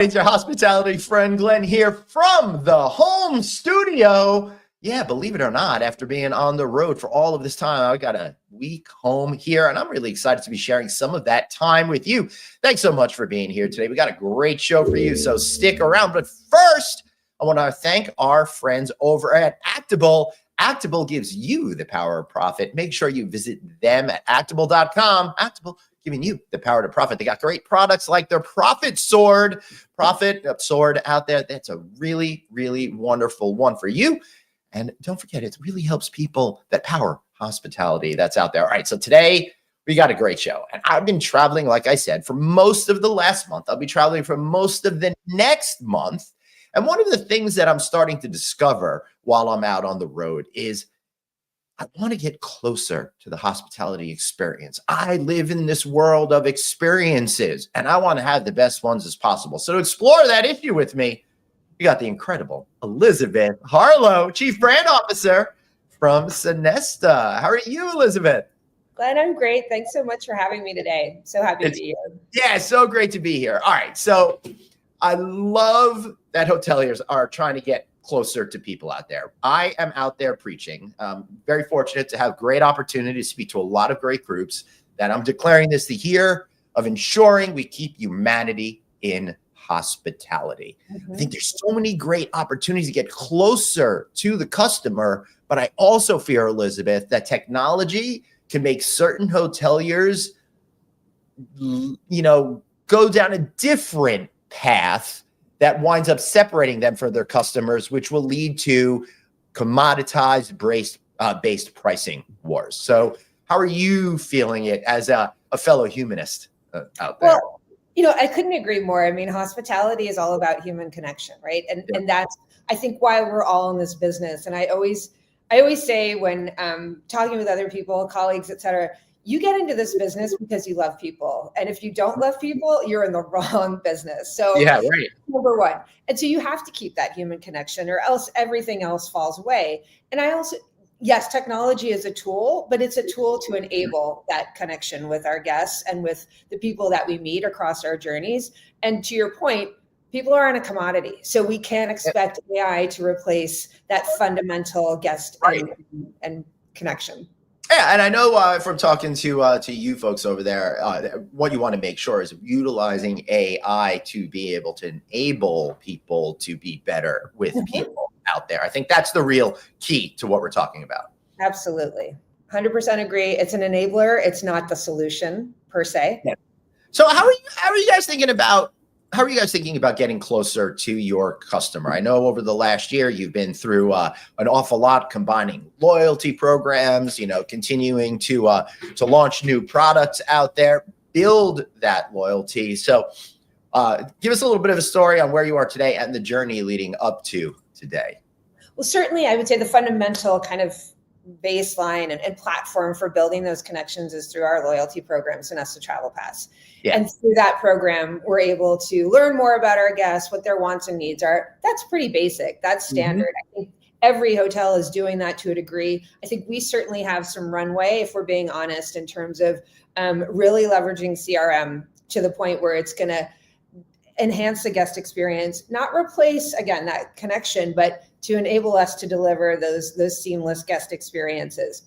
It's your hospitality friend Glenn here from the home studio. Yeah, believe it or not, after being on the road for all of this time, I got a week home here, and I'm really excited to be sharing some of that time with you. Thanks so much for being here today. We got a great show for you, so stick around. But first, I want to thank our friends over at Actabl. Actabl gives you the power of profit. Make sure you visit them at actabl.com. Actabl giving you the power to profit. They got great products like their Profit Sword out there. That's a really, really wonderful one for you. And don't forget, it really helps people that power hospitality that's out there. All right, so today we got a great show. And I've been traveling, like I said, for most of the last month. I'll be traveling for most of the next month. And one of the things that I'm starting to discover while I'm out on the road is I want to get closer to the hospitality experience. I live in this world of experiences, and I want to have the best ones as possible. So to explore that issue with me, we got the incredible Elizabeth Harlow, Chief Brand Officer from Sonesta. How are you, Elizabeth? Glenn, I'm great. Thanks so much for having me today. So happy to be here. Yeah, so great to be here. All right, so I love that hoteliers are trying to get closer to people out there. I am out there preaching. Very fortunate to have great opportunity to speak to a lot of great groups that I'm declaring this the year of ensuring we keep humanity in hospitality. I think there's so many great opportunities to get closer to the customer, but I also fear, Elizabeth, that technology can make certain hoteliers, go down a different path that winds up separating them from their customers, which will lead to commoditized based pricing wars. So how are you feeling it as a fellow humanist out there? Well, I couldn't agree more. I mean, hospitality is all about human connection, right? And that's, I think, why we're all in this business. And I always say when talking with other people, colleagues, et cetera, you get into this business because you love people. And if you don't love people, you're in the wrong business. So yeah, right. Number one. And so you have to keep that human connection or else everything else falls away. And I also, yes, technology is a tool, but it's a tool to enable that connection with our guests and with the people that we meet across our journeys. And to your point, people are on a commodity. So we can't expect AI to replace that fundamental guest and connection. Yeah, and I know from talking to you folks over there, what you want to make sure is utilizing AI to be able to enable people to be better with people out there. I think that's the real key to what we're talking about. Absolutely. 100% agree. It's an enabler. It's not the solution per se. Yeah. So how are you guys thinking about getting closer to your customer? I know over the last year, you've been through an awful lot, combining loyalty programs, continuing to launch new products out there, build that loyalty. So give us a little bit of a story on where you are today and the journey leading up to today. Well, certainly I would say the fundamental kind of baseline and platform for building those connections is through our loyalty program, Sonesta Travel Pass. Yeah. And through that program, we're able to learn more about our guests, what their wants and needs are. That's pretty basic. That's standard. I think every hotel is doing that to a degree. I think we certainly have some runway, if we're being honest, in terms of really leveraging CRM to the point where it's going to enhance the guest experience, not replace, again, that connection, but to enable us to deliver those seamless guest experiences.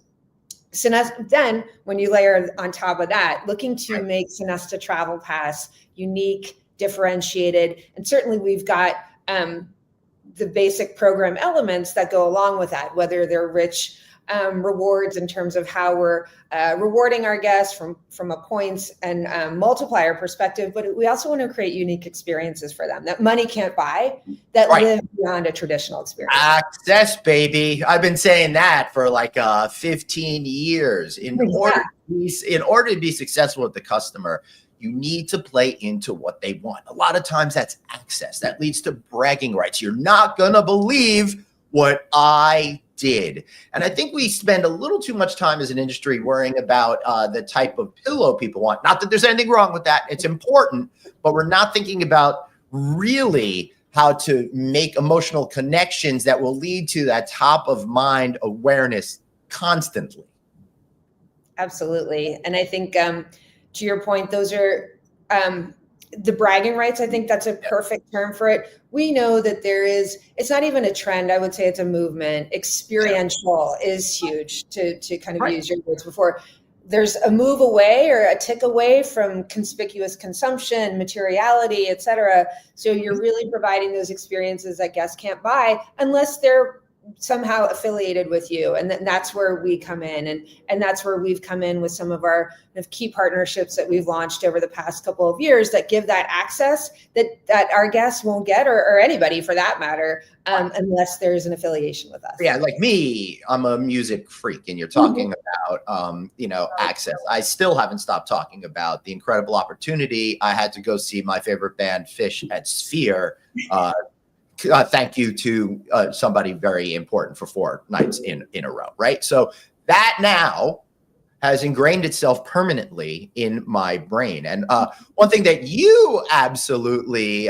Sonesta, then when you layer on top of that, looking to make Sonesta Travel Pass unique, differentiated, and certainly we've got the basic program elements that go along with that, whether they're rich rewards in terms of how we're rewarding our guests from a points and multiplier perspective, but we also want to create unique experiences for them that money can't buy, that live beyond a traditional experience. Access, baby. I've been saying that for like 15 years. In order to be successful with the customer, you need to play into what they want. A lot of times that's access. That leads to bragging rights. You're not going to believe what I did. And I think we spend a little too much time as an industry worrying about the type of pillow people want. Not that there's anything wrong with that. It's important, but we're not thinking about really how to make emotional connections that will lead to that top of mind awareness constantly. Absolutely. And I think to your point, those are the bragging rights, I think that's a perfect term for it. We know that it's not even a trend. I would say it's a movement. Experiential is huge, to kind of use your words before. There's a move away or a tick away from conspicuous consumption, materiality, et cetera. So you're really providing those experiences that guests can't buy unless they're somehow affiliated with you. And that's where we come in. And that's where we've come in with some of our key partnerships that we've launched over the past couple of years that give that access that our guests won't get, or anybody for that matter, unless there's an affiliation with us. Yeah, like me, I'm a music freak, and you're talking about, access. I still haven't stopped talking about the incredible opportunity I had to go see my favorite band, Fish, at Sphere. Thank you to somebody very important for 4 nights in a row, right? So that now has ingrained itself permanently in my brain. And one thing that you absolutely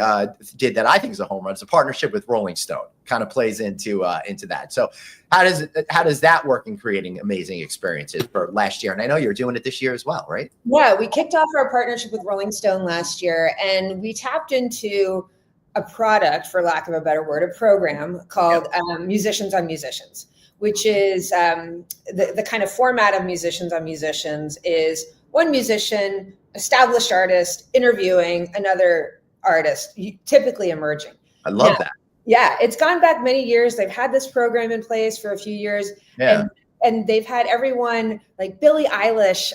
did that I think is a home run is a partnership with Rolling Stone. Kind of plays into that. So how does that work in creating amazing experiences for last year? And I know you're doing it this year as well, right? Yeah, we kicked off our partnership with Rolling Stone last year, and we tapped into a product, for lack of a better word, a program called Musicians on Musicians, which is the kind of format of Musicians on Musicians is one musician, established artist, interviewing another artist, typically emerging. I love that. Yeah, it's gone back many years. They've had this program in place for a few years. Yeah. And they've had everyone like Billie Eilish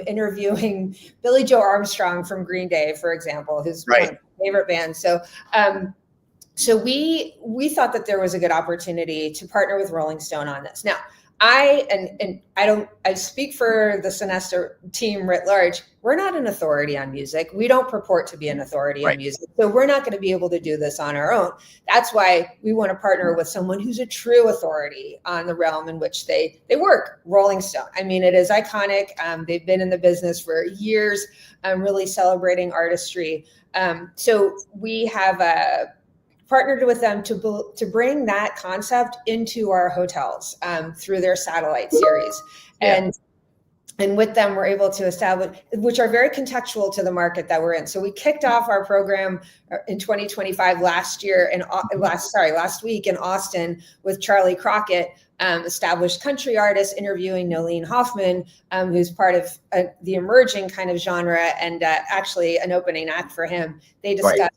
interviewing Billie Joe Armstrong from Green Day, for example, who's one of my favorite bands. So we thought that there was a good opportunity to partner with Rolling Stone on this. Now, I speak for the Sonesta team writ large. We're not an authority on music. We don't purport to be an authority on music. So we're not going to be able to do this on our own. That's why we want to partner with someone who's a true authority on the realm in which they work, Rolling Stone. I mean, it is iconic. They've been in the business for years, really celebrating artistry. So we have partnered with them to bring that concept into our hotels through their satellite series. And with them, we're able to establish, which are very contextual to the market that we're in. So we kicked off our program in 2025 last week in Austin with Charlie Crockett, established country artist, interviewing Nolene Hoffman, who's part of the emerging kind of genre, and actually an opening act for him. They discussed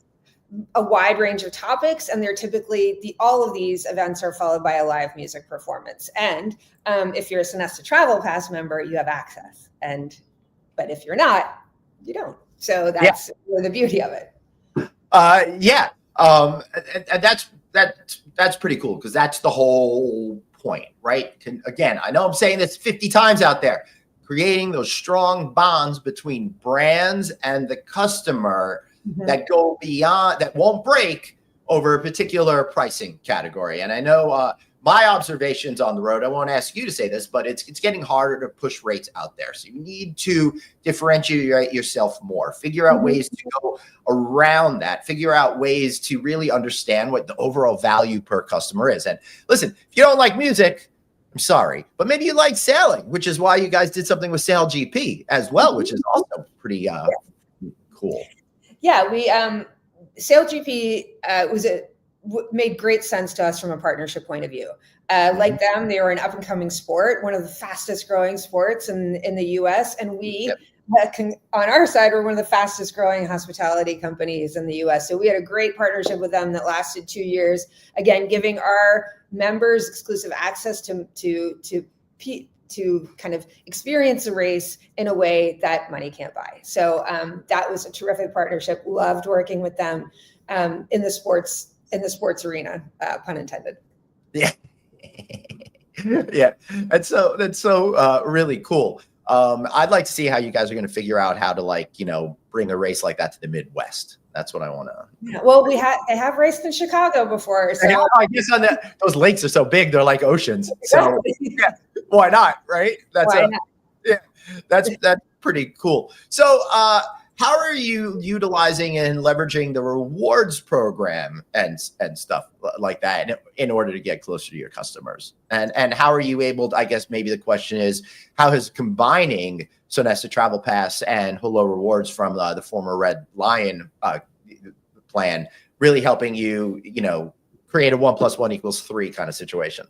a wide range of topics, and they're typically all of these events are followed by a live music performance. And if you're a Sonesta Travel Pass member, you have access, but if you're not, you don't. So that's the beauty of it. And that's pretty cool, because that's the whole point, right? Again, I know I'm saying this 50 times out there, creating those strong bonds between brands and the customer that go beyond, that won't break over a particular pricing category. And I know my observations on the road, I won't ask you to say this, but it's getting harder to push rates out there. So you need to differentiate yourself more, figure out ways to go around that, figure out ways to really understand what the overall value per customer is. And listen, if you don't like music, I'm sorry, but maybe you like sailing, which is why you guys did something with SailGP as well, which is also pretty cool. Yeah, we SailGP made great sense to us from a partnership point of view. Like them, they were an up and coming sport, one of the fastest growing sports in the US. And we, on our side, were one of the fastest growing hospitality companies in the US. So we had a great partnership with them that lasted 2 years. Again, giving our members exclusive access to kind of experience a race in a way that money can't buy. So that was a terrific partnership. Loved working with them in the sports arena, pun intended. Yeah. Yeah. That's so really cool. I'd like to see how you guys are going to figure out how to bring a race like that to the Midwest. That's what I want to. Yeah, well, they have raced in Chicago before. So I guess those lakes are so big, they're like oceans. So why not? Right? That's pretty cool. So how are you utilizing and leveraging the rewards program and stuff like that in order to get closer to your customers? And how are you able to, I guess maybe the question is, how has combining Sonesta Travel Pass and Hello Rewards from the former Red Lion plan really helping you, create a 1 + 1 = 3 kind of situation?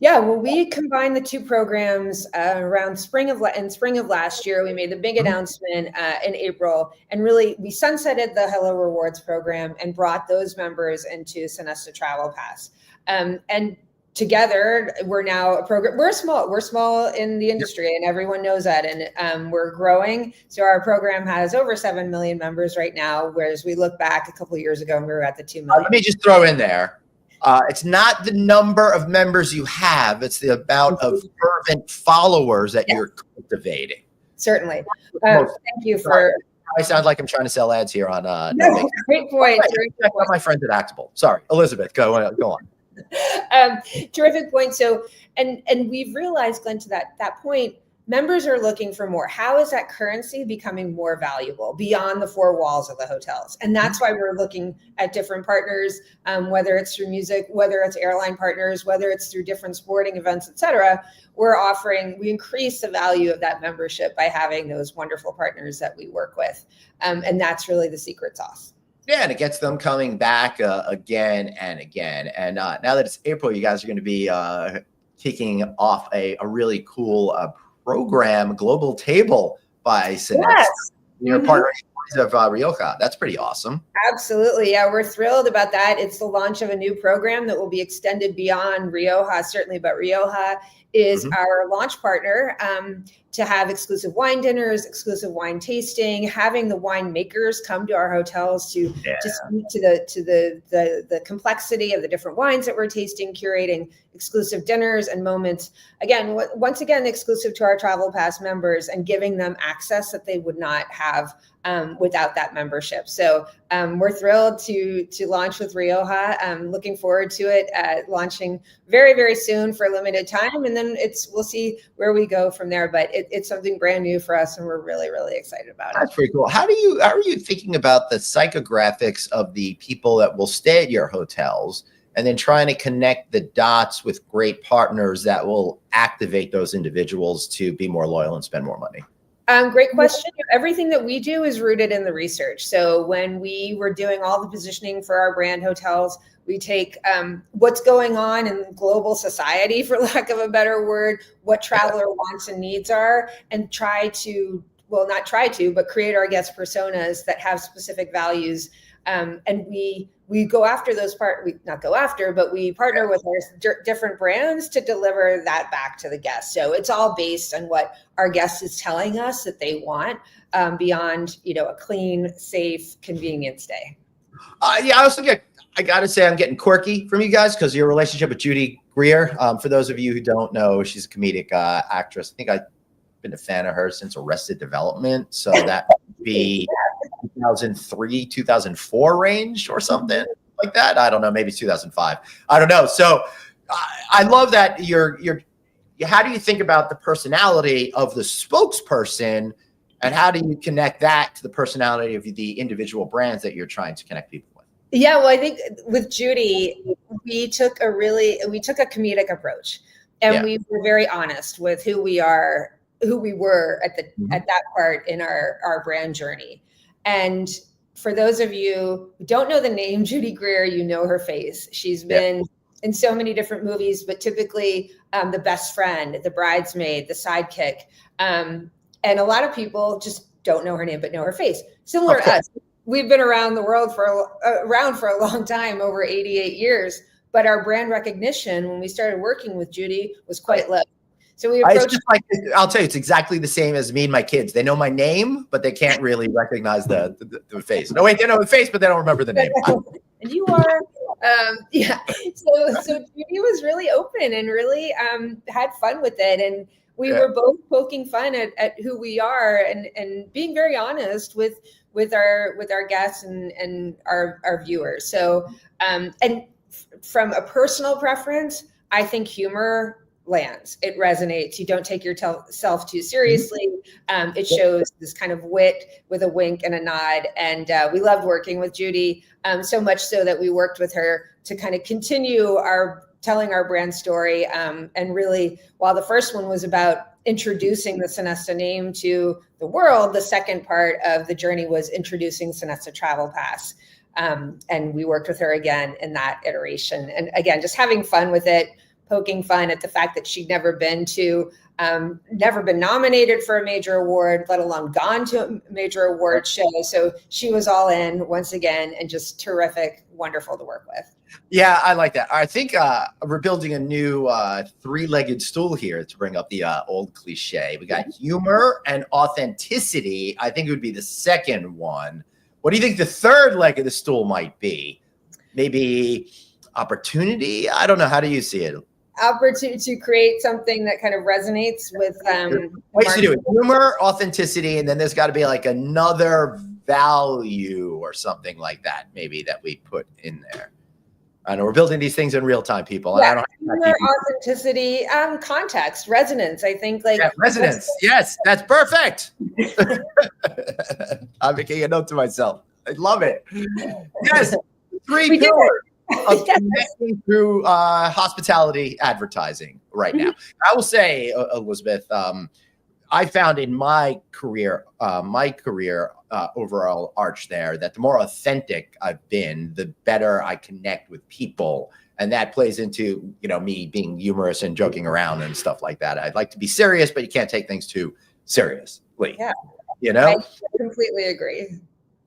Yeah, well, we combined the two programs around spring of last year. We made the big announcement in April, and really we sunsetted the Hello Rewards program and brought those members into Sonesta Travel Pass. And together, we're now a program. We're small in the industry, and everyone knows that. And we're growing. So our program has over 7 million members right now. Whereas we look back a couple of years ago, and we were at the 2 million. Let me just throw in there. It's not the number of members you have, it's the amount of fervent followers that you're cultivating. Certainly. Thank you for... I sound like I'm trying to sell ads here on no, great point. Check out my friends at Actabl. Sorry, Elizabeth, go on. Terrific point. So, and we've realized, Glenn, to that point, members are looking for more. How is that currency becoming more valuable beyond the 4 walls of the hotels? And that's why we're looking at different partners, whether it's through music, whether it's airline partners, whether it's through different sporting events, et cetera. We increase the value of that membership by having those wonderful partners that we work with. And that's really the secret sauce. Yeah, and it gets them coming back again and again. And now that it's April, you guys are going to be kicking off a really cool program, Global Table by Sonesta. Yes. You're partnering with Rioja. That's pretty awesome. Absolutely. Yeah, we're thrilled about that. It's the launch of a new program that will be extended beyond Rioja, certainly, but Rioja is our launch partner to have exclusive wine dinners, exclusive wine tasting, having the winemakers come to our hotels to speak to the complexity of the different wines that we're tasting, curating exclusive dinners and moments. Again, once again, exclusive to our Travel Pass members and giving them access that they would not have without that membership. So we're thrilled to launch with Rioja. I'm looking forward to it launching very, very soon for a limited time. And then we'll see where we go from there. But it's something brand new for us, and we're really, really excited about it. That's pretty cool. How are you thinking about the psychographics of the people that will stay at your hotels, and then trying to connect the dots with great partners that will activate those individuals to be more loyal and spend more money? Great question. Everything that we do is rooted in the research. So when we were doing all the positioning for our brand hotels, we take what's going on in global society, for lack of a better word, what traveler wants and needs are, and but create our guest personas that have specific values. And we go after those we partner with our different brands to deliver that back to the guests. So it's all based on what our guest is telling us that they want, beyond, a clean, safe, convenient stay. I got to say, I'm getting quirky from you guys because your relationship with Judy Greer. For those of you who don't know, she's a comedic actress. I think I've been a fan of her since Arrested Development. So that would be 2003, 2004 range or something like that. I don't know, maybe 2005. I don't know. So I love that how do you think about the personality of the spokesperson, and how do you connect that to the personality of the individual brands that you're trying to connect people with? Yeah, well, I think with Judy, we took a comedic approach, and we were very honest with who we were at that part in our brand journey. And for those of you who don't know the name Judy Greer, you know her face. She's been in so many different movies, but typically the best friend, the bridesmaid, the sidekick. And a lot of people just don't know her name, but know her face. Similar to us. We've been around the world for a long time, over 88 years, but our brand recognition when we started working with Judy was quite low. So we approached. I'll tell you, it's exactly the same as me and my kids. They know my name, but they can't really recognize the face. No, wait, they know the face, but they don't remember the name. And you are, So Judy was really open and really had fun with it, and we were both poking fun at who we are and being very honest with our guests and our viewers. So and from a personal preference, I think humor lands. It resonates. You don't take yourself too seriously. It shows this kind of wit with a wink and a nod. And we loved working with Judy, so much so that we worked with her to kind of continue telling our brand story. And really, while the first one was about introducing the Sonesta name to the world, the second part of the journey was introducing Sonesta Travel Pass. And we worked with her again in that iteration. And again, just having fun with it, poking fun at the fact that she'd never been nominated for a major award, let alone gone to a major award show. So she was all in once again, and just terrific, wonderful to work with. Yeah, I like that. I think we're building a new three-legged stool here to bring up the old cliche. We got humor and authenticity. I think it would be the second one. What do you think the third leg of the stool might be? Maybe opportunity? I don't know. How do you see it? Opportunity to create something that kind of resonates with ways to do it. Humor, authenticity, and then there's got to be like another value or something like that, maybe, that we put in there. I know we're building these things in real time, people. Yeah, I don't humor, authenticity, context, resonance. I think resonance. Yes, that's perfect. I'm making a note to myself. I love it. Yes, three pillars of connecting through hospitality advertising right now. I will say, Elizabeth, I found in my career overall arch there, that the more authentic I've been, the better I connect with people. And that plays into, me being humorous and joking around and stuff like that. I'd like to be serious, but you can't take things too seriously. Yeah. I completely agree.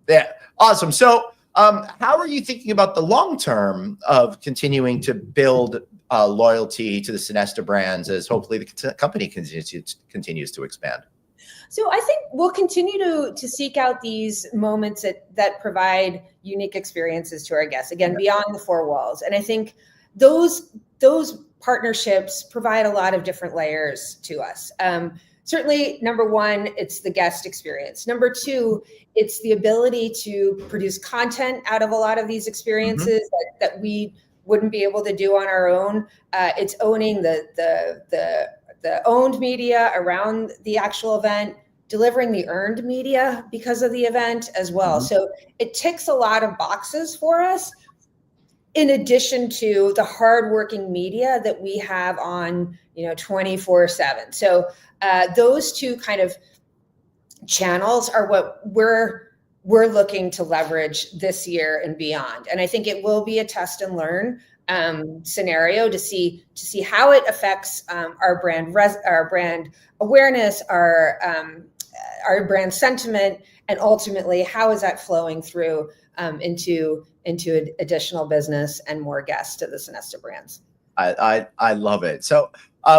Yeah. Awesome. So how are you thinking about the long term of continuing to build loyalty to the Sonesta brands as hopefully the company continues to expand? So I think we'll continue to seek out these moments that provide unique experiences to our guests, again, beyond the four walls. And I think those partnerships provide a lot of different layers to us. Certainly, number one, it's the guest experience. Number two, it's the ability to produce content out of a lot of these experiences that we wouldn't be able to do on our own. It's owning the owned media around the actual event, delivering the earned media because of the event as well. So it ticks a lot of boxes for us, in addition to the hardworking media that we have on 24/7. So those two kind of channels are what we're looking to leverage this year and beyond. And I think it will be a test and learn scenario to see how it affects our brand awareness, our brand sentiment, and ultimately how is that flowing through into additional business and more guests to the Sonesta brands. I love it. So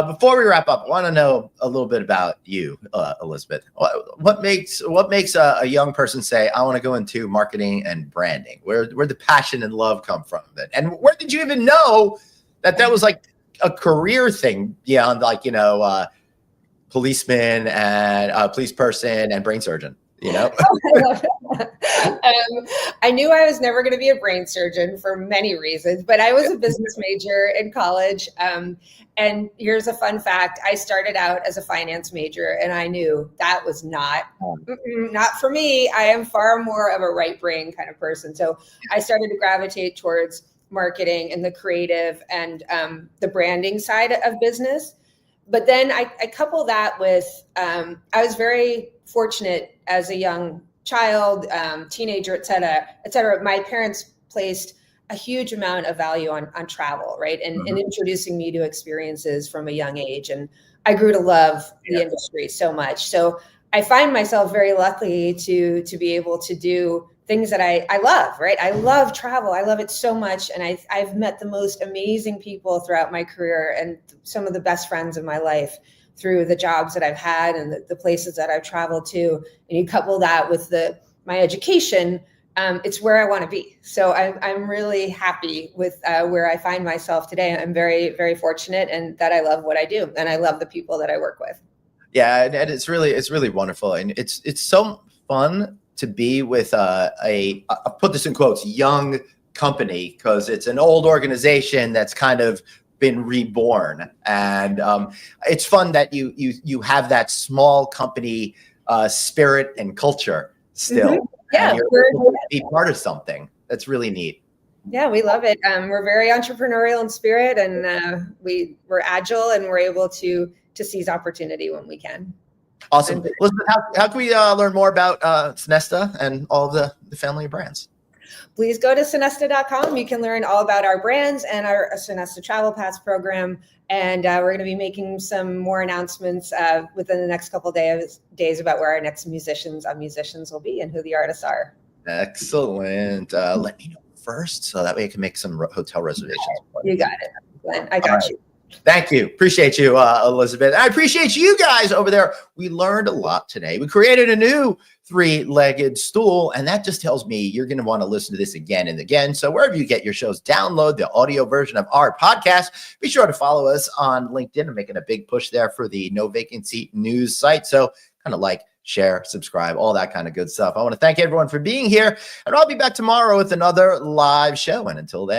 before we wrap up, I want to know a little bit about you, Elizabeth. What makes a young person say, I want to go into marketing and branding? Where the passion and love come from? And where did you even know that was like a career thing beyond policeman and police person and brain surgeon? I knew I was never going to be a brain surgeon for many reasons, but I was a business major in college. And here's a fun fact. I started out as a finance major, and I knew that was not for me. I am far more of a right brain kind of person. So I started to gravitate towards marketing and the creative and the branding side of business. But then I couple that with, I was very fortunate as a young child, teenager, et cetera. My parents placed a huge amount of value on travel, right? And introducing me to experiences from a young age. And I grew to love the industry so much. So I find myself very lucky to be able to do things that I love, right? I love travel. I love it so much. And I've met the most amazing people throughout my career and some of the best friends of my life through the jobs that I've had and the places that I've traveled to. And you couple that with my education, it's where I want to be. So I'm really happy with where I find myself today. I'm very, very fortunate, and that I love what I do, and I love the people that I work with. Yeah, and it's really wonderful, and it's so fun to be with a I'll put this in quotes, young company, because it's an old organization that's kind of been reborn. And it's fun that you have that small company spirit and culture still. Mm-hmm. Yeah, and you're able to be part of something. That's really neat. Yeah, we love it. We're very entrepreneurial in spirit, and we're agile, and we're able to seize opportunity when we can. Awesome. Elizabeth, how can we learn more about Sonesta and all of the family of brands? Please go to sonesta.com. You can learn all about our brands and our Sonesta Travel Pass program. And we're going to be making some more announcements within the next couple of days about where our next musicians will be and who the artists are. Excellent. Let me know first, so that way I can make some hotel reservations. You got it, Glenn. I got you. Thank you. Appreciate you, Elizabeth. I appreciate you guys over there. We learned a lot today. We created a new three-legged stool, and that just tells me you're going to want to listen to this again and again. So wherever you get your shows, download the audio version of our podcast. Be sure to follow us on LinkedIn. I'm making a big push there for the No Vacancy news site. So kind of like, share, subscribe, all that kind of good stuff. I want to thank everyone for being here, and I'll be back tomorrow with another live show. And until then,